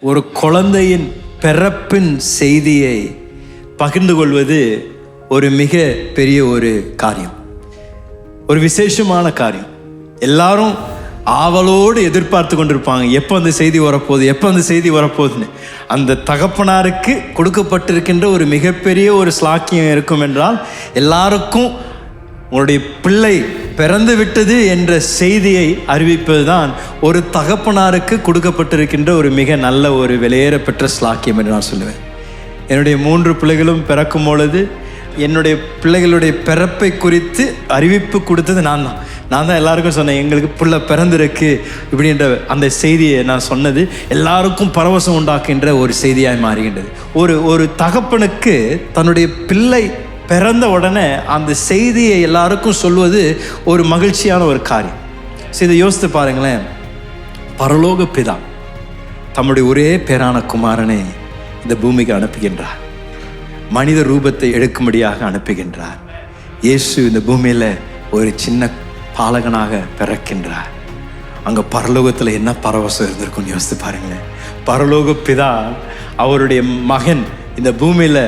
ஒரு குழந்தையின் பிறப்பின் செய்தியை பகிர்ந்து கொள்வது ஒரு மிக பெரிய ஒரு காரியம், ஒரு விசேஷமான காரியம். எல்லாரும் ஆவலோடு எதிர்பார்த்து கொண்டிருப்பாங்க, எப்போ அந்த செய்தி வரப்போகுதுன்னு. அந்த தகப்பனாருக்கு கொடுக்கப்பட்டிருக்கின்ற ஒரு மிகப்பெரிய ஒரு ஸ்லாக்கியம் இருக்கும் என்றால், எல்லாருக்கும் உங்களுடைய பிள்ளை பிறந்து விட்டது என்ற செய்தியை அறிவிப்பது தான் ஒரு தகப்பனாருக்கு கொடுக்கப்பட்டிருக்கின்ற ஒரு மிக நல்ல ஒரு வெளியேற பெற்ற ஸ்லாக்கியம் என்று நான் சொல்லுவேன். என்னுடைய 3 பிள்ளைகளும் பிறக்கும் பொழுது என்னுடைய பிள்ளைகளுடைய பிறப்பை குறித்து அறிவிப்பு கொடுத்தது நான் தான் எல்லாருக்கும் சொன்னேன், எங்களுக்கு பிள்ளை பிறந்திருக்கு இப்படின்ற அந்த செய்தியை நான் சொன்னது எல்லாருக்கும் பரவசம் உண்டாக்குகின்ற ஒரு செய்தியாய் மாறுகின்றது. ஒரு தகப்பனுக்கு தன்னுடைய பிள்ளை பிறந்த உடனே அந்த செய்தியை எல்லாருக்கும் சொல்வது ஒரு மகிழ்ச்சியான ஒரு காரியம். இதை யோசித்து பாருங்களேன். பரலோக பிதா தம்முடைய ஒரே பேரான குமாரனை இந்த பூமிக்கு அனுப்புகின்றார், மனித ரூபத்தை எடுக்கும்படியாக அனுப்புகின்றார். இயேசு இந்த பூமியில் ஒரு சின்ன பாலகனாக பிறக்கின்றார். அங்கே பரலோகத்தில் என்ன பரவசம் இருந்திருக்குன்னு யோசித்து பாருங்களேன். பரலோக பிதா அவருடைய மகன் இந்த பூமியில்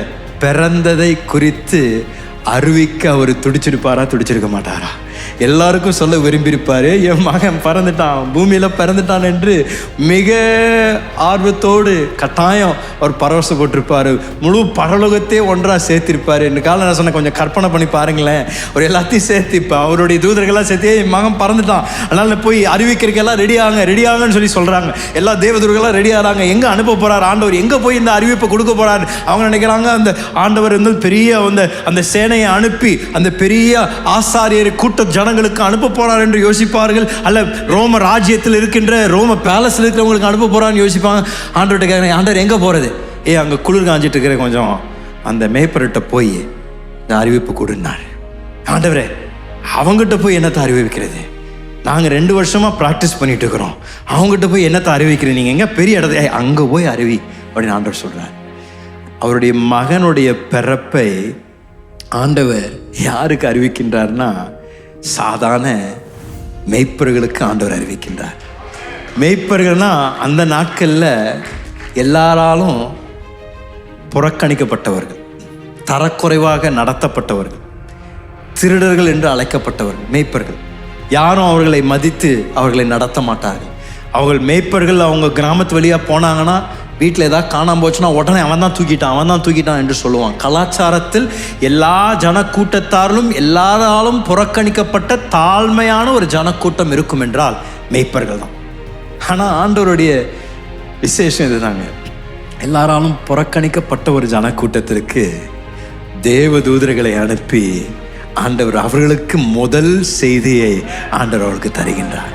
பிறந்ததை குறித்து அறிவிக்க அவர் துடிச்சிருக்க மாட்டாரா? எல்லாருக்கும் சொல்ல விரும்பியிருப்பார், என் மகன் பிறந்துட்டான், பூமியில் பிறந்துட்டான் என்று மிக ஆர்வத்தோடு கட்டாயம் அவர் பரவசப்பட்டிருப்பார். முழு பரலோகத்தையே ஒன்றாக சேர்த்திருப்பார். இந்த காலம் நான் சொன்ன கொஞ்சம் கற்பனை பண்ணி பாருங்களேன். அவர் எல்லாத்தையும் சேர்த்து இப்போ அவருடைய தூதர்கள்லாம் சேர்த்து என் மகன் பறந்துட்டான், அதனால் போய் அறிவிக்கிறதுக்கெல்லாம் ரெடியாகன்னு சொல்லி சொல்கிறாங்க. எல்லா தேவதூர்கள்லாம் ரெடி ஆகிறாங்க. எங்கே அனுப்ப போகிறார் ஆண்டவர், எங்கே போய் இந்த அறிவிப்பை கொடுக்க போகிறார்? அவங்க நினைக்கிறாங்க அந்த ஆண்டவர் வந்து பெரிய அந்த சேனையை அனுப்பி அந்த பெரிய ஆசாரியர் கூட்ட ஜனங்களுக்கு அனுப்ப போறார் என்று யோசிப்பார்கள். அல்ல ரோம ராஜ்யத்தில் இருக்கின்ற ரோம பேலஸ்ல இருக்கிறவங்களுக்கு அனுப்ப போறான்னு யோசிப்பாங்க. ஆண்டவர்கிட்ட கேட்குறேன், ஆண்டவர் எங்கே போகிறது? அங்கே குளிர் காஞ்சிட்டு இருக்கிற கொஞ்சம் அந்த மேய்ப்பர்கிட்ட போய் நான் அறிவிப்பு கொடுனார். ஆண்டவரே, அவங்ககிட்ட போய் என்னத்தை அறிவிக்கிறது? நாங்கள் 2 வருஷமாக ப்ராக்டிஸ் பண்ணிட்டு இருக்கிறோம், அவங்ககிட்ட போய் என்னத்தை அறிவிக்கிறேன்? நீங்கள் எங்கே பெரிய இடத்த அங்கே போய் அறிவி அப்படின்னு ஆண்டவர் சொல்கிறார். அவருடைய மகனுடைய பிறப்பை ஆண்டவர் யாருக்கு அறிவிக்கின்றார்னா, சாதாரண மெய்ப்பர்களுக்கு ஆண்டவர் அறிவிக்கின்றார். மெய்ப்பர்கள்னா அந்த நாட்களில் எல்லாராலும் புறக்கணிக்கப்பட்டவர்கள், தரக்குறைவாக நடத்தப்பட்டவர்கள், திருடர்கள் என்று அழைக்கப்பட்டவர்கள் மெய்ப்பர்கள். யாரும் அவர்களை மதித்து அவர்களை நடத்த மாட்டார்கள். அவர்கள் மெய்ப்பர்கள் அவங்க கிராமத்து வழியாக போனாங்கன்னா வீட்டில் ஏதாவது காணாமல் போச்சுன்னா உடனே அவன் தான் தூக்கிட்டான் என்று சொல்லுவான். கலாச்சாரத்தில் எல்லா ஜனக்கூட்டத்தாரிலும் எல்லாராலும் புறக்கணிக்கப்பட்ட தாழ்மையான ஒரு ஜனக்கூட்டம் இருக்கும் என்றால் மெய்ப்பர்கள் தான். ஆனால் ஆண்டவருடைய விசேஷம் இதுதாங்க, எல்லாராலும் புறக்கணிக்கப்பட்ட ஒரு ஜனக்கூட்டத்திற்கு தேவதூதர்களை அனுப்பி ஆண்டவர் அவர்களுக்கு முதல் செய்தியை ஆண்டவர் அவர்களுக்கு தருகின்றார்.